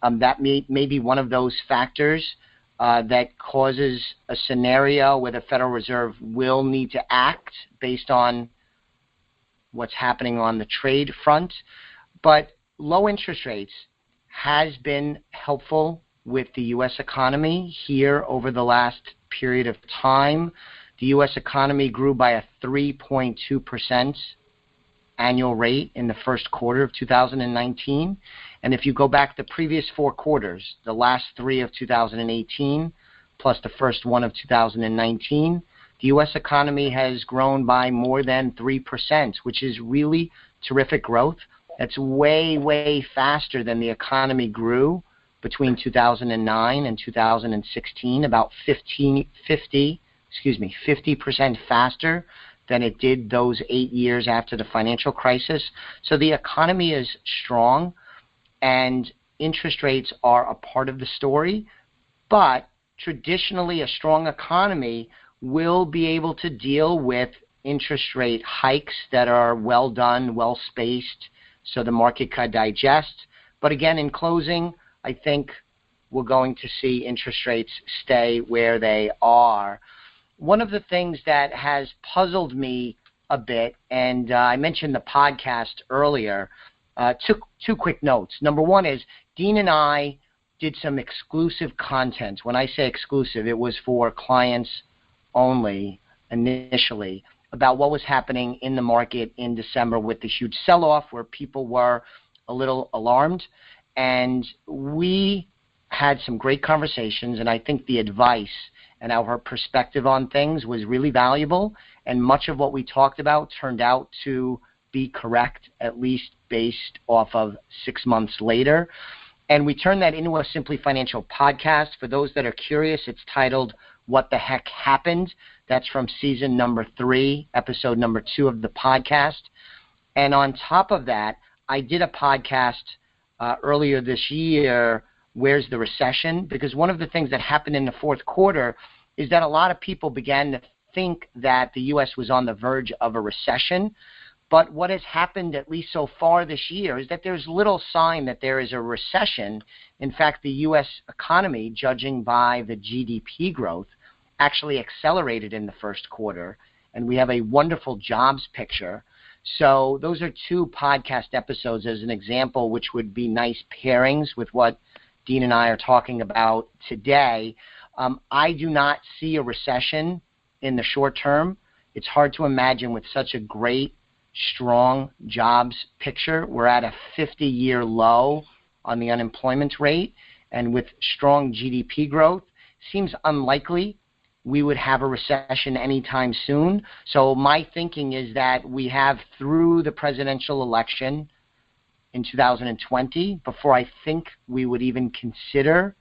that may be one of those factors that causes a scenario where the Federal Reserve will need to act based on what's happening on the trade front. But low interest rates has been helpful with the U.S. economy here over the last period of time. The U.S. economy grew by a 3.2% annual rate in the first quarter of 2019. And if you go back the previous 4 quarters, the last 3 of 2018 plus the first one of 2019, the U.S. economy has grown by more than 3%, which is really terrific growth. That's way, way faster than the economy grew between 2009 and 2016, about 50% faster than it did those 8 years after the financial crisis. So the economy is strong, and interest rates are a part of the story. But traditionally, a strong economy will be able to deal with interest rate hikes that are well done, well spaced, so the market could digest. But again, in closing, I think we're going to see interest rates stay where they are. One of the things that has puzzled me a bit, and I mentioned the podcast earlier, two quick notes. Number one is Dean and I did some exclusive content. When I say exclusive, it was for clients only initially, about what was happening in the market in December with the huge sell-off where people were a little alarmed. And we had some great conversations, and I think the advice and our perspective on things was really valuable, and much of what we talked about turned out to be correct, at least based off of 6 months later. And we turned that into a Simply Financial podcast. For those that are curious, it's titled What the Heck Happened? That's from season number 3, episode number 2 of the podcast. And on top of that, I did a podcast earlier this year, Where's the Recession? Because one of the things that happened in the fourth quarter is that a lot of people began to think that the U.S. was on the verge of a recession. But what has happened, at least so far this year, is that there's little sign that there is a recession. In fact, the U.S. economy, judging by the GDP growth, actually accelerated in the first quarter, and we have a wonderful jobs picture. So those are 2 podcast episodes as an example, which would be nice pairings with what Dean and I are talking about today. I do not see a recession in the short term. It's hard to imagine with such a great, strong jobs picture. We're at a 50-year low on the unemployment rate, and with strong GDP growth, seems unlikely we would have a recession anytime soon. So my thinking is that we have through the presidential election in 2020 before I think we would even consider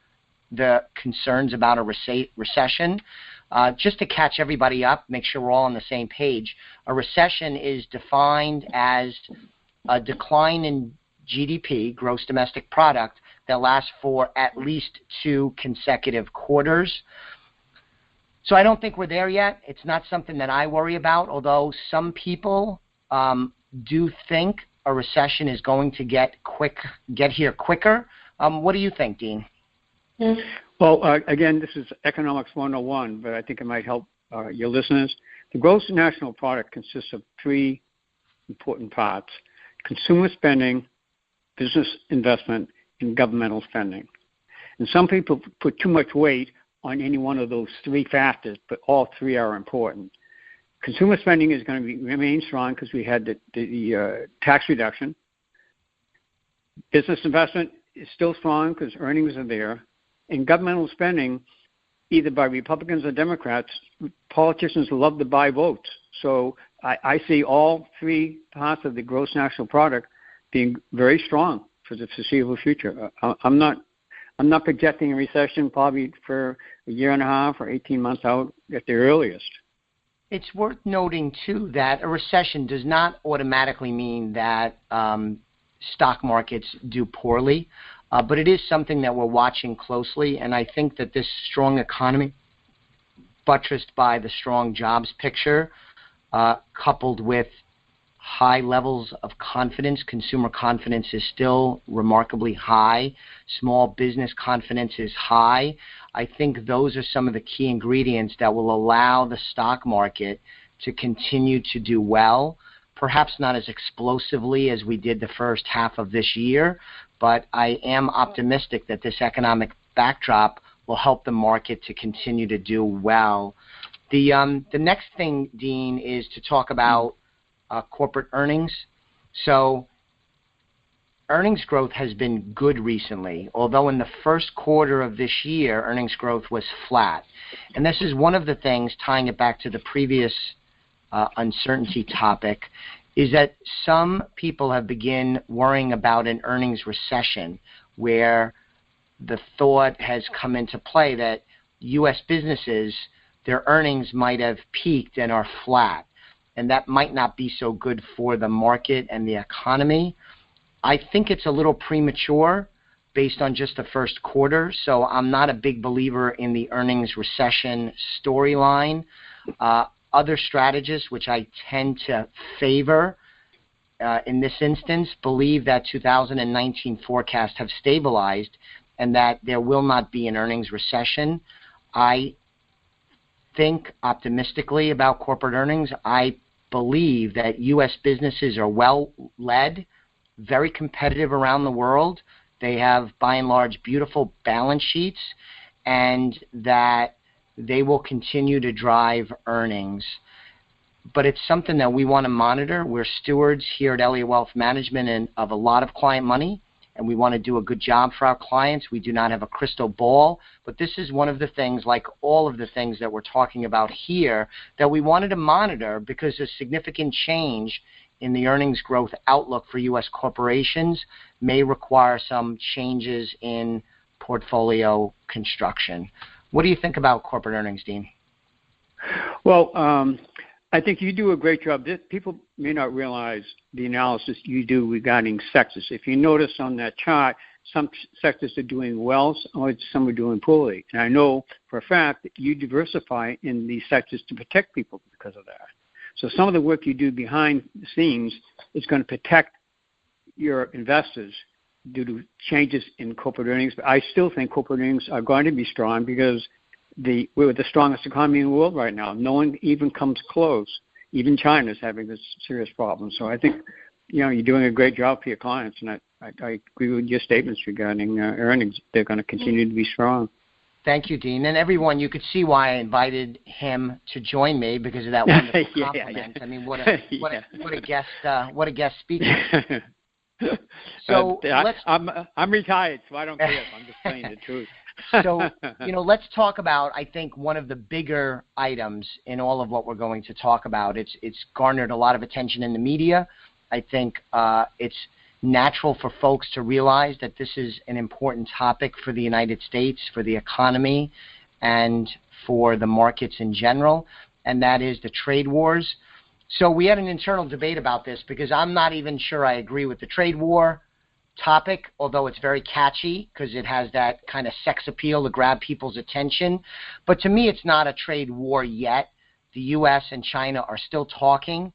the concerns about a recession. Just to catch everybody up, make sure we're all on the same page, a recession is defined as a decline in GDP, gross domestic product, that lasts for at least 2 consecutive quarters. So I don't think we're there yet. It's not something that I worry about, although some people do think a recession is going to get here quicker. What do you think, Dean? Well, again, this is Economics 101, but I think it might help your listeners. The gross national product consists of 3 important parts: consumer spending, business investment, and governmental spending. And some people put too much weight on any one of those 3 factors, but all 3 are important. Consumer spending is going to remain strong because we had the tax reduction. Business investment is still strong because earnings are there. And governmental spending, either by Republicans or Democrats, politicians love to buy votes. So I see all 3 parts of the gross national product being very strong for the foreseeable future. I'm not projecting a recession probably for a year and a half or 18 months out at the earliest. It's worth noting, too, that a recession does not automatically mean that stock markets do poorly, but it is something that we're watching closely, and I think that this strong economy, buttressed by the strong jobs picture, coupled with high levels of confidence. Consumer confidence is still remarkably high. Small business confidence is high. I think those are some of the key ingredients that will allow the stock market to continue to do well. Perhaps not as explosively as we did the first half of this year, but I am optimistic that this economic backdrop will help the market to continue to do well. The next thing, Dean, is to talk about corporate earnings. So earnings growth has been good recently, although in the first quarter of this year, earnings growth was flat. And this is one of the things, tying it back to the previous uncertainty topic, is that some people have begun worrying about an earnings recession, where the thought has come into play that U.S. businesses, their earnings might have peaked and are flat, and that might not be so good for the market and the economy. I think it's a little premature based on just the first quarter, so I'm not a big believer in the earnings recession storyline. Other strategists, which I tend to favor in this instance, believe that 2019 forecasts have stabilized and that there will not be an earnings recession. I think optimistically about corporate earnings. I believe that U.S. businesses are well led, very competitive around the world. They have, by and large, beautiful balance sheets, and that they will continue to drive earnings. But it's something that we want to monitor. We're stewards here at Elliott Wealth Management and of a lot of client money, and we want to do a good job for our clients. We do not have a crystal ball, but this is one of the things, like all of the things that we're talking about here, that we wanted to monitor because a significant change in the earnings growth outlook for U.S. corporations may require some changes in portfolio construction. What do you think about corporate earnings, Dean? Well, I think you do a great job. People may not realize the analysis you do regarding sectors. If you notice on that chart, some sectors are doing well, or some are doing poorly. And I know for a fact that you diversify in these sectors to protect people because of that. So some of the work you do behind the scenes is going to protect your investors due to changes in corporate earnings. But I still think corporate earnings are going to be strong because we're the strongest economy in the world right now. No one even comes close. Even China is having this serious problem. So I think, you're doing a great job for your clients, and I agree with your statements regarding earnings. They're going to continue to be strong. Thank you, Dean. And everyone, you could see why I invited him to join me because of that wonderful compliment. I mean, what a guest speaker. So I'm retired, so I don't care. I'm just saying the truth. So, let's talk about, I think, one of the bigger items in all of what we're going to talk about. It's garnered a lot of attention in the media. I think it's natural for folks to realize that this is an important topic for the United States, for the economy, and for the markets in general, and that is the trade wars. So we had an internal debate about this because I'm not even sure I agree with the trade war topic, although it's very catchy because it has that kind of sex appeal to grab people's attention. But to me, it's not a trade war yet. The U.S. and China are still talking.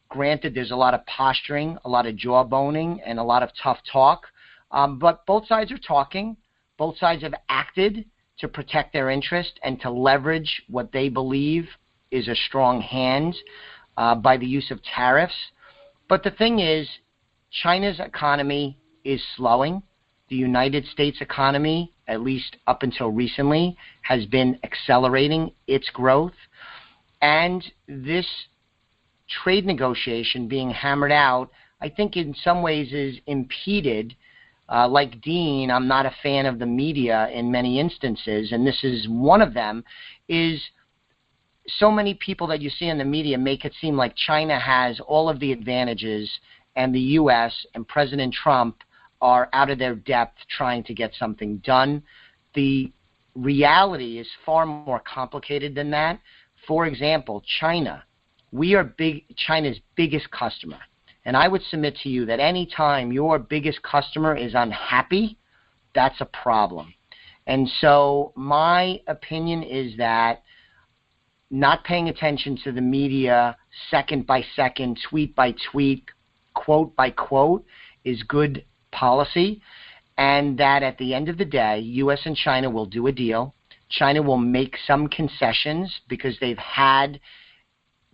Granted, there's a lot of posturing, a lot of jawboning, and a lot of tough talk. But both sides are talking. Both sides have acted to protect their interest and to leverage what they believe is a strong hand by the use of tariffs. But the thing is, China's economy is slowing. The United States economy, at least up until recently, has been accelerating its growth. And this trade negotiation being hammered out, I think in some ways is impeded. Like Dean, I'm not a fan of the media in many instances, and this is one of them, is so many people that you see in the media make it seem like China has all of the advantages and the U.S. and President Trump are out of their depth trying to get something done. The reality is far more complicated than that. For example, China. We are China's biggest customer. And I would submit to you that any time your biggest customer is unhappy, that's a problem. And so my opinion is that not paying attention to the media second by second, tweet by tweet, quote by quote is good policy, and that at the end of the day, U.S. and China will do a deal. China will make some concessions because they've had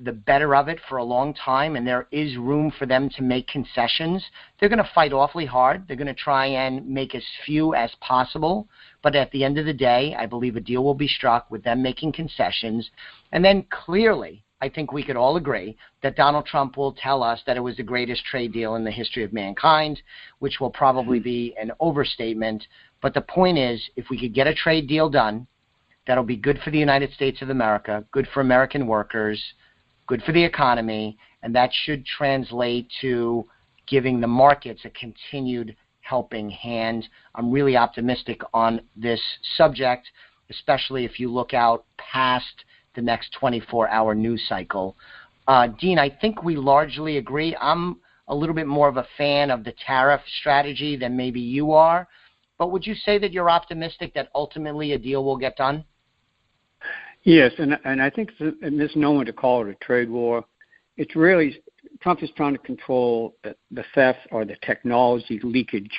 the better of it for a long time, and there is room for them to make concessions. They're going to fight awfully hard. They're going to try and make as few as possible. But at the end of the day, I believe a deal will be struck with them making concessions. And then clearly, I think we could all agree that Donald Trump will tell us that it was the greatest trade deal in the history of mankind, which will probably be an overstatement. But the point is, if we could get a trade deal done, that'll be good for the United States of America, good for American workers, good for the economy, and that should translate to giving the markets a continued helping hand. I'm really optimistic on this subject, especially if you look out past the next 24-hour news cycle. Dean, I think we largely agree. I'm a little bit more of a fan of the tariff strategy than maybe you are, but would you say that you're optimistic that ultimately a deal will get done? Yes, and I think it's a misnomer to call it a trade war. It's really, Trump is trying to control the theft or the technology leakage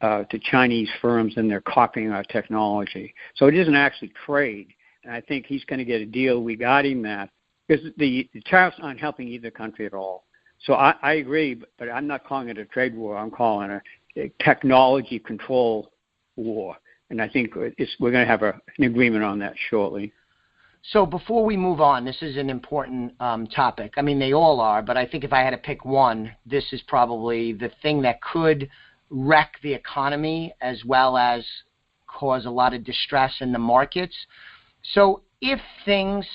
to Chinese firms, and they're copying our technology. So it isn't actually trade, and I think he's going to get a deal. We got him that, because the tariffs aren't helping either country at all. So I agree, but I'm not calling it a trade war. I'm calling it a technology control war, and I think we're going to have an agreement on that shortly. So before we move on, this is an important topic. I mean, they all are, but I think if I had to pick one, this is probably the thing that could wreck the economy as well as cause a lot of distress in the markets. So if things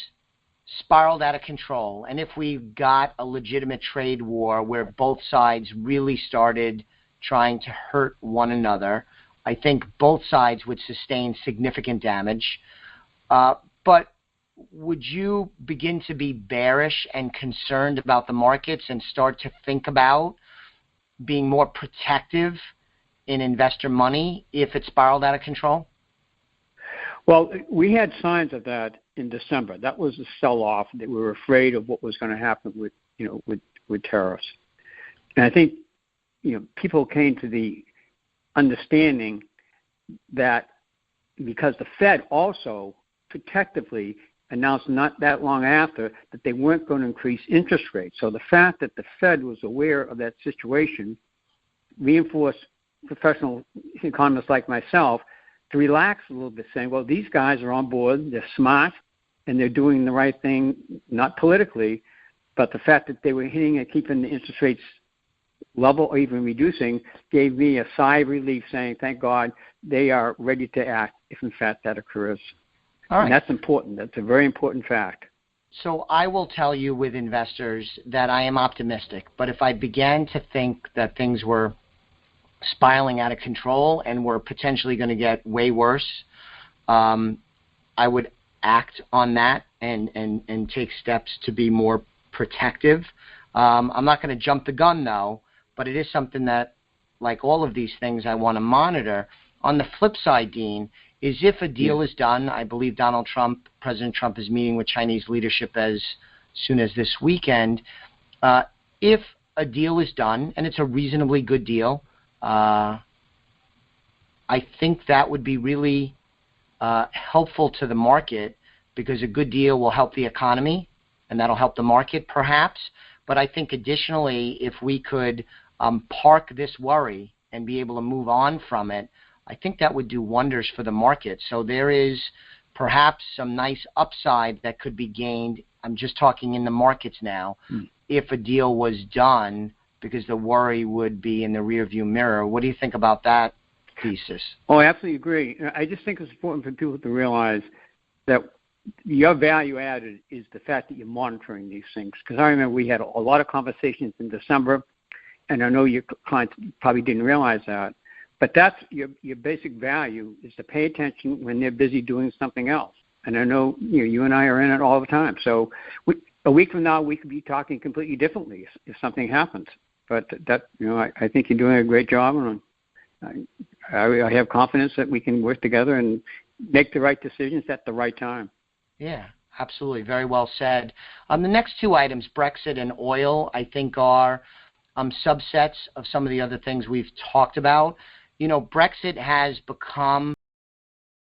spiraled out of control and if we got a legitimate trade war where both sides really started trying to hurt one another, I think both sides would sustain significant damage. But would you begin to be bearish and concerned about the markets and start to think about being more protective in investor money if it spiraled out of control? Well, we had signs of that in December. That was a sell-off. That we were afraid of what was going to happen with tariffs. And I think people came to the understanding that because the Fed also protectively announced not that long after that they weren't going to increase interest rates. So the fact that the Fed was aware of that situation reinforced professional economists like myself to relax a little bit, saying, well, these guys are on board, they're smart, and they're doing the right thing, not politically, but the fact that they were hitting and keeping the interest rates level or even reducing gave me a sigh of relief, saying, thank God they are ready to act if in fact that occurs. All right. And that's important. That's a very important fact. So I will tell you with investors that I am optimistic, but if I began to think that things were spiraling out of control and were potentially going to get way worse, I would act on that and take steps to be more protective. I'm not going to jump the gun, though, but it is something that, like all of these things, I want to monitor. On the flip side, Dean, is if a deal is done, I believe President Trump is meeting with Chinese leadership as soon as this weekend. If a deal is done, and it's a reasonably good deal, I think that would be really helpful to the market, because a good deal will help the economy, and that'll help the market perhaps. But I think additionally, if we could park this worry and be able to move on from it, I think that would do wonders for the market. So there is perhaps some nice upside that could be gained. I'm just talking in the markets now. If a deal was done, because the worry would be in the rearview mirror. What do you think about that thesis? Oh, I absolutely agree. I just think it's important for people to realize that your value added is the fact that you're monitoring these things. Because I remember we had a lot of conversations in December, and I know your clients probably didn't realize that. But that's your basic value, is to pay attention when they're busy doing something else. And I know you and I are in it all the time. So a week from now, we could be talking completely differently if something happens. But that I think you're doing a great job, and I have confidence that we can work together and make the right decisions at the right time. Yeah, Absolutely. Very well said. The next two items, Brexit and oil, I think are subsets of some of the other things we've talked about. Brexit has become